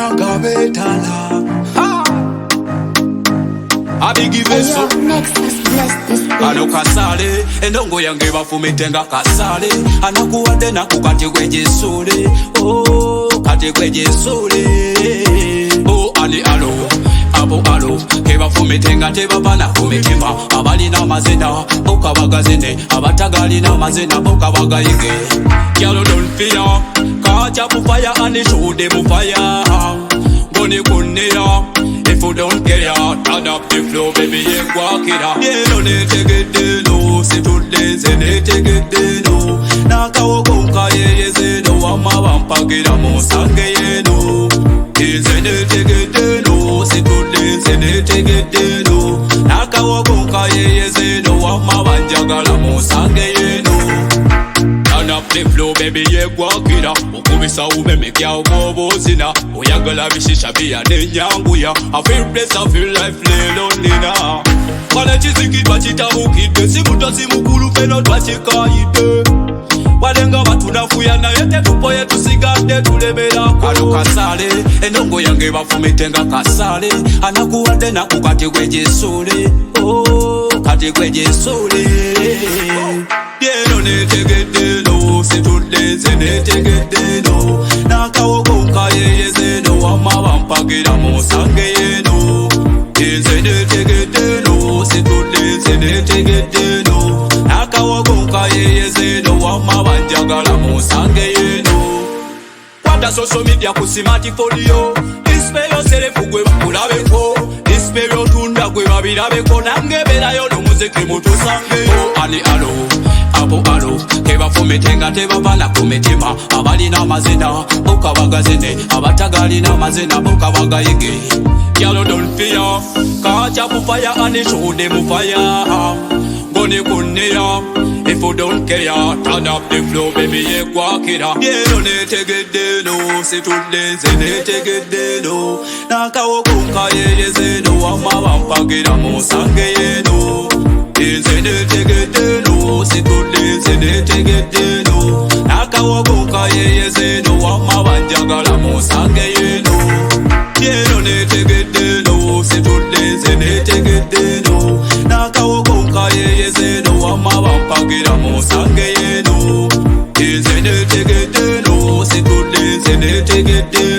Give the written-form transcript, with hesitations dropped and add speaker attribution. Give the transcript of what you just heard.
Speaker 1: nanga betala. Omuyimbi Bigvesso. Akasaale endongo yange bafumite nga Akasaale anakuwadde naku kati gwegisule kati gwegisule ani alo abo alo kebafumite nga tebabana ku mitima abalina amazina okabagazine abatagalina amazina okabagayige. Girl, don't fear, catch up fire and show them fire. Gonna kunira. If you don't care, turn up the flow, baby, you walk it up. Yeah, no need to get the no, see to dance and they take it the no. Naka wogonka ye ze no, ama wampagira mo sange ye no. Is it take it the no, see to dance and they take it the no. Naka wogonka ye ze no, ama wanjagala mo sange ye no. Turn up the flow, baby, you walk it up. Okubisa umemekya okobozina oyagala bishisha bya nenyanguya. I feel blessed, I feel life lelo nina. Wale chizikidwa chitabukide simuto simukulu feno twachikaide. Walenga batunafuya naye tetupoye tusigadde tulemera Akasaale endongo yange bafumite nga Akasaale anakuwadde naku kati gwegisule kati gwegisule. Yeno netegedde no situddenze netegedde no nakawogonka yeyeze no wama bampagira musange yeno. Yenze netegedde no situddenze netegedde no nakawogonka yeyeze no wama banjagala musange yeno. Kwata social media ku smartphone display yourself gwe bakulabeko display yotunda gwe babirabeko nange berayo n'omuziki mutusange. Ani alo abo alo kebafumite nga tebabala ku mitima abalina amazina okabagazine abatagalina amazina okabagayige. Girl, don't fear, catch up fire and show them fire. Gonna kunira. If you don't care, turn up the flow, baby, you walk it up. Yeah, no need to get the no, see to dance and they take it the no. Naka wogonka ye no, ama wampagira mo sange ye no. Is it take it the no, see to dance and they take it the no. Naka wogonka ye no, ama wanjagala mo sange ye no. Yeah, no need to get the no, see to dance and they take it the no. Naka wogonka ye no, ama wampagira mo sange ye no. Is it take it no, see to dance and they take it the